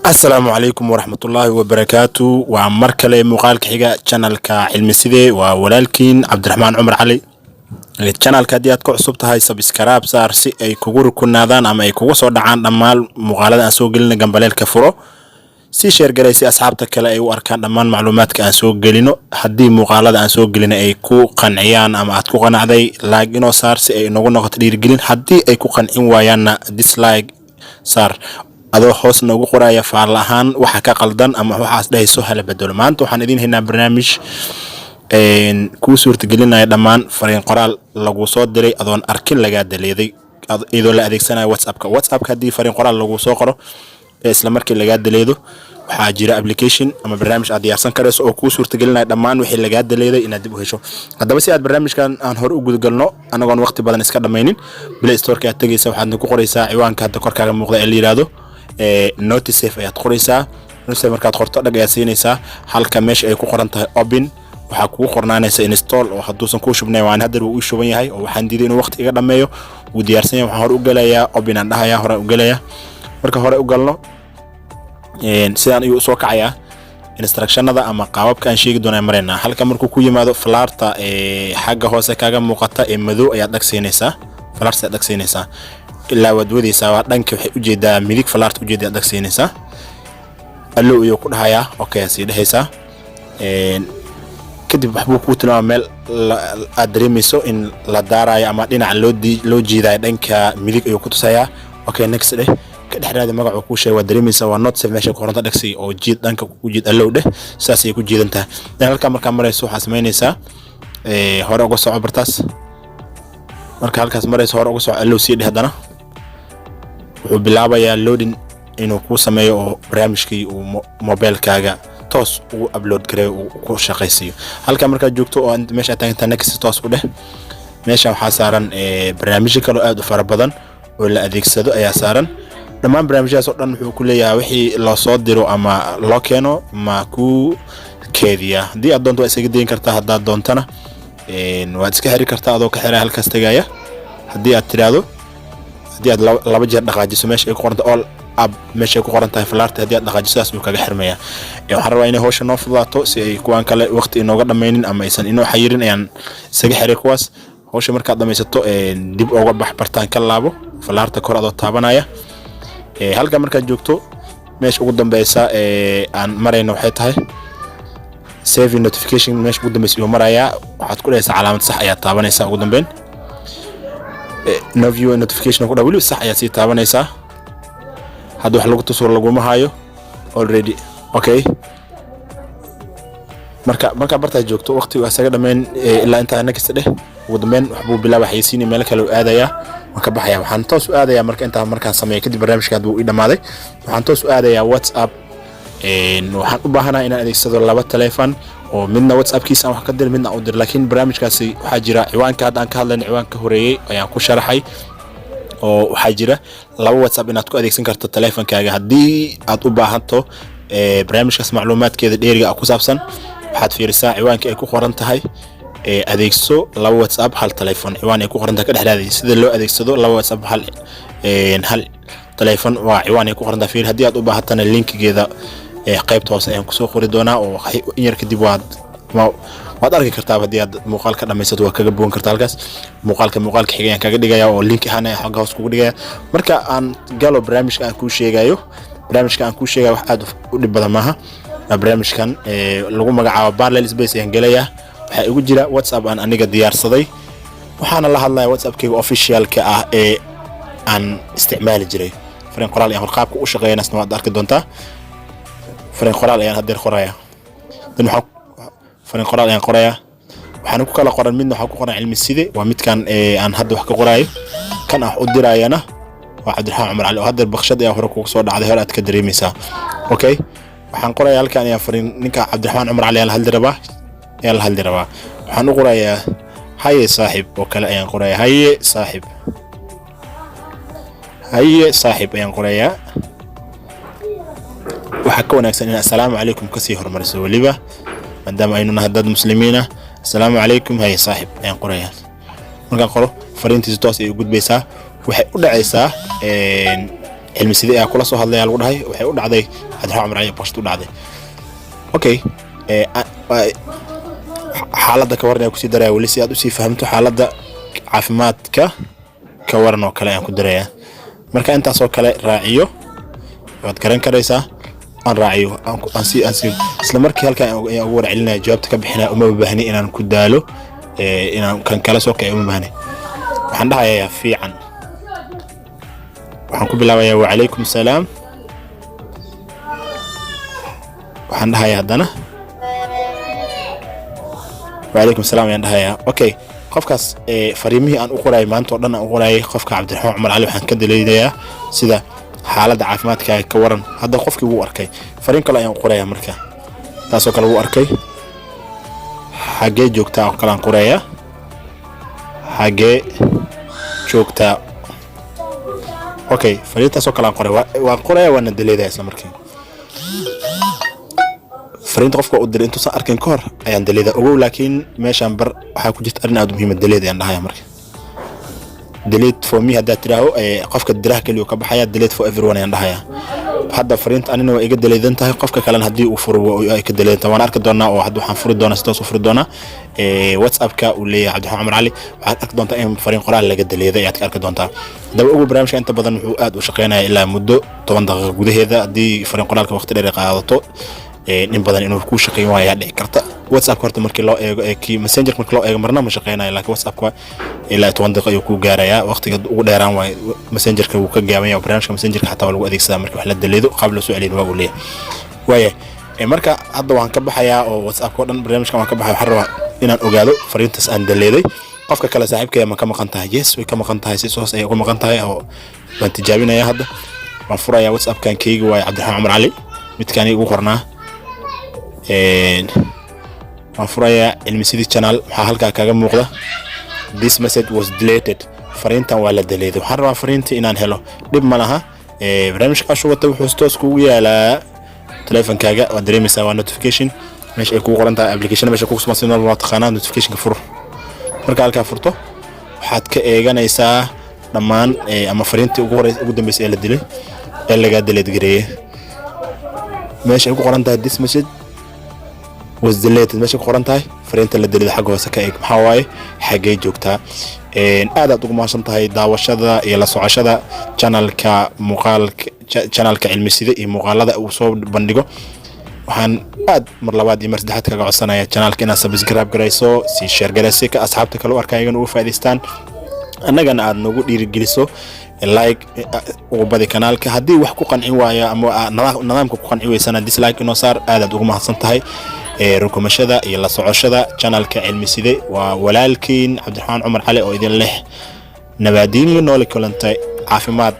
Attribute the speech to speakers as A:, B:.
A: السلام عليكم ورحمة الله وبركاته ومركلة مقال كحيجة channel كعلم سيدي وولالكين عبد الرحمن عمر علي channel كديات كعصبتها هاي سبسكرايب صار سي أي كجور كنا ذان أما أي كجور صار عن دمال مقالة أسوق لنا جنب الليل كفرو سي شير جلسي أصحابتك كلا أي وأركان دمان معلومات كأسوق جلينو حدي مقالة أسوق لنا أي كو قنعيان أما أتكو قنع ذي لاجينو صار سي أي نقول تدير جلين حدي أي كو قنعين ويانا ديسلايك صار adoo hoos noogu qoraya faal ahaan waxa ka qaldan ama waxaas dhayso hala bedelo maanta waxaan idin haynaa barnaamij ku suurtagelinaya dhamaan fariin qoraal lagu soo diray adoon arkin laga daleeday iyadoo la adeegsanayo WhatsApp hadii fariin qoraal lagu soo qoro isla markii laga daleedo waxaa jira application ama barnaamij aad diyaarsan karayso oo ku suurtagelinaya dhamaan wixii laga daleeday inaad dib u hesho haddaba si aad barnaamijkan aan hor u gudgalno anagoon waqti badan iska dhamaynin Play Store ka tagaysa waxaad ku qoraysaa ciwaanka hadda korkaaga muuqda ee la yiraahdo notice ayaad qoraysaa notice markaad qorto dhag ayaad siinaysaa halka meesha ay ku qoran tahay open waxa kugu qornaanaysa install oo haduusan ku shubnay waan hadda uu shuban yahay oo waxaan diiday inuu waqti iga dhameeyo uu diyaarsan yahay waxaan hor u galayaa open aan dhahayaa hore u galayaa marka hore u galno sidaan ayuu soo kacayaa instructionada ama qaababka aan sheegi doonaa marayna halka markuu ku yimaado falaarta xagga hoose kaaga muuqata ee madow ayaad dhag siinaysaa falaarta dhag siinaysaa ilaa wadwadiisa waa dhanka waxay u jeedaa midig falaarta u jeedaa dhag siinaysaa allo iyo ku dhahayaa okay si dhahaysaa kadib waxbuu ku tilmaamay meel aad dareemayso in la daarayo ama dhinac loo jeedaa dhanka midig ayuu ku tusayaa okay next dheh ka dhexraada magacu ku sheegay waa dareemaysaa waa not safe meesha qoranta dhagsi oo jeed dhanka ku jeed allo dheh saas ay ku jeedantaa halka marka marayso waxa sameynaysaa hore uga soo bartaas marka halkaas marayso hore uga soo allo si dheh wuxuu bilaabayaa loading inuu ku sameeyo oo barnaamijkii uu mobilkaaga toos ugu upload gareeyo uu ku shaqaysiyo halka marka joogto oo meesha taagan next toos u dheh meesha waxa saaran barnaamijyo kale aad u fara badan oo la adeegsado ayaa saaran dhamaan barnaamijyadaas oo dhan wuxuu ku leeyahay wixii loo soo diro ama loo keeno ma ku keediya hadii aad doonto isaga deyn kartaa haddaad doontana waad iska xiri kartaa adoo ka xiray halkaas tagaya hadii aad tiraado hadii aad laba jeer dhaqaajiso meesha ay ku qoranta all app meesha ay ku qoran tahay falaarta hadii aad dhaqaajisaas uu kaga xirmaya waxaan rabaa inay hawsha noo fududaato si ay kuwan kale waqti inooga dhameeynin ama aysan inoo xayirin ayaan isaga xiray kuwaas hawsha marka aad dhamaysato dib uga bax bartaan ka laabo falaarta kor adoo taabanaya halka marka joogto meesha ugu dambaysa aan marayno waxay tahay save notification meesha ugu dambaysa uu maraya waxaad ku leeyahay calaamad sax ayaa taabanaysa ugu dambeyn no view notification ku dhawli sax ayaa si taabanaysa hadda wax lagu tusuro lagu ma hayo already okay marka barta joogto waqti waa isaga dhameyn ilaa inta next dheh ugu dambeyn waxbuu bilaabay xayisiin meel kale u aadaya marka baxaya waxaan toos u aadaya marka inta markaan sameeyo kadib barnaamijka uu dhamaaday waxaan toos u aadaya WhatsApp waxaan u baahanahay inaan adeegsado laba telefoon oo midna WhatsApp kiisa wax ka dir midna u dir laakiin barnaamijkaasi waxa jira ciwaanka hadda aan ka hadlayno ciwaanka horeeyay ayaan ku sharaxay oo waxa jira laba WhatsApp inaad ku adeegsan karto telefoonkaaga hadii aad u baahanto barnaamijkaas macluumaadkeeda dheeriga ku saabsan waxaad fiirisaa ciwaanka ay ku qoran tahay adeegso laba WhatsApp hal telefoon ciwaan ay ku qoran tahay ka dhexdaadii sida loo adeegsado laba WhatsApp hal telefoon waa ciwaan ay ku qoran tahay fiir hadii aad u baahatana linkigeeda qaybta hoose ayaan ku soo qori doonaa oo in yar kadib waad arki kartaa hadii aad muuqaalka dhamaysato waa kaga boon kartaa halkaas muuqaalka xigayaan kaga dhigaya oo link ahaan xagga hoos kugu dhigaya marka aan galo barnaamijka aan ku sheegayo wax aad u dhib badan maaha barnaamijkan lagu magacaabo parallel space ayaan galaya waxa igu jira WhatsApp aan aniga diyaarsaday waxaana la hadlayaa WhatsApp-kayga official-ka ah ee aan isticmaali jiray fariin qoraal iyo qaabka u shaqeynayna waad arki doontaa fariin qoraal ayaan hadda qoraya fariin qoraal ayaan qoraya waxaan ku kala qoran midna waxa ku qoran cilmi side waa midkan aan hadda wax ka qorayo kan ah u dirayana waa Cabdiraxmaan Cumar Ali oo hadda baqshad ayaa hore ku soo dhacday hore aad ka dareemaysaa okay waxaan qoraya halkan ayaa fariin ninka Cabdiraxmaan Cumar Ali la hadli rabaa waxaan u qorayaa haye saaxiib oo kale ayaan qoraya haye saaxiib ayaan qorayaa waxa ka wanaagsan in assalaamu calaykum ka sii hormariso waliba maadaama aynu nahay dad muslimiina assalaamu calaykum haye saaxiib ayaan qorayaa markaan qoro fariintiisa toos ay u gudbaysaa waxay u dhacaysaa علمي سيدي كل صو هذا يالو ده وحي ود عدي عبد الرحمن عمر علي بوست ود عدي اوكي حالada ka warnay ku sii daray wali si aad u sii fahamto xaalada caafimaadka ka waran oo kale aan ku dareeyaa marka intaas oo kale raaciyo waad garan karaysaa aan raaciyo aan si isla markii halkaan ay ugu warcelinay jawaabta ka bixinaa uma baahni inaan ku daalo inaan kan kala soo kacay uma baahni waxaan dhahayaa fiican waxaan ku bilaabayaa wa alaykum salaam waxaan dhahayaa hadana وعليكم السلام يا دهيا اوكي qofkaas fariimihii aan u qoray maanta oo dhan aan u qoray qofka Cabdiraxmaan Cumar Cali waxaan ka dileeyaa sida xaaladda caafimaadka ka waran hadda qofkii uu arkay fariin kale ayaan qoraya marka taas oo kale uu arkay xagee joogtaa oo kale aan qoraya xagee joogtaa okay fariintaas oo kale aan qoray waan qoraya waan dileeyaa isla markii فرينت قفكو ودر انتو سان اركن كور ايان دليدا اوغو لكن ميشان بر waxa ku jirta arin aad muhiim ah deleed ayaan dhahayaa marka delete for me hada tiraahdo qofka diraha kaliya ka baxaya delete for everyone ayaan dhahayaa hadda fariint anina waa iga deleedan tahay qofka kale hadii uu furo ay ka deleedan waan arki doonaa oo hadda waxaan furi doonaa sidaas u furi doonaa WhatsApp ka uu leeyahay Cabdiraxmaan Cumar Cali waxaad arki doontaa in fariin qoraal laga deleeday ayaad arki doontaa daba ugu barnaamijka inta badan wuxuu aad u shaqeynayaa ilaa muddo 10 daqiiqo gudaheeda hadii fariin qoraalka waqti dheer qaadato in badan inuu ku shaqeeyo waa dhici karta WhatsApp horta markii loo eego ki Messenger markii loo eego marna ma shaqeynaayo laakiin WhatsApp ka ilaa 10 daqiiqo ayuu ku gaarayaa waqtiga ugu dheeraan waa Messenger ka uu ka gaaban yahay barnaamijka Messenger ka xataa lagu adeegsadaa markii wax la daleedo qabla su'aaliin waa uu leeyahay marka hadda waan ka baxayaa oo WhatsApp ka dhan barnaamijka waan ka baxay waxaan rabaa inaan ogaado fariintaas aan daleeday qofka kale saaxiibkay ma ka maqan tahay yes way ka maqan tahay si soos ay uga maqan tahay oo waan tijaabinayaa hadda waan furayaa WhatsApp kan keyga waa Cabdiraxmaan Cumar Cali midkaan ugu qornaa وفريا المسيدي channel waxaa halka kaga muuqda this message was deleted fariintan waa la deleeday waxaan rabaa fariinta inaan helo dib ma laha barnaamijka ashwata wuxuu toos kugu yaalaa teleefankaaga oo dareemaysaa waa notification meesha ay kugu qoran tahay application meesha kugu samaysay waa taqaanaa notification ka fur marka halka furto waxaad ka eeganaysaa dhammaan ama fariintii ugu dambeysay ee la dilay ee laga deleed gareeyay meesha ay ku qoran tahay this message was deleted meesha ku qoran tahay fariinta la deleeday xagga hoose ka eeg maxaa waaye xagee joogtaa aad ugu mahadsan tahay daawashada iyo la socoshada channelka cilmi sida iyo muuqaalada uu soo bandhigo waxaan aad mar labaad iyo mar saddexaad kaga codsanayaa channelka inaad subscribe garayso si share garayso ka asxaabta kale u arkayaan ugu faa'iideystaan annagana aad nagu dhiirigeliso like ugu badi kanaalka hadii wax ku qancin waaya ama nidaamka ku qancin weysana dislike inoo saar aad ugu mahadsan tahay rukumashada iyo la socoshada channelka cilmi side waa walaalkiin Cabdiraxmaan Cumar Cali oo idin leh nabaadiin iyo nool kulantay caafimaad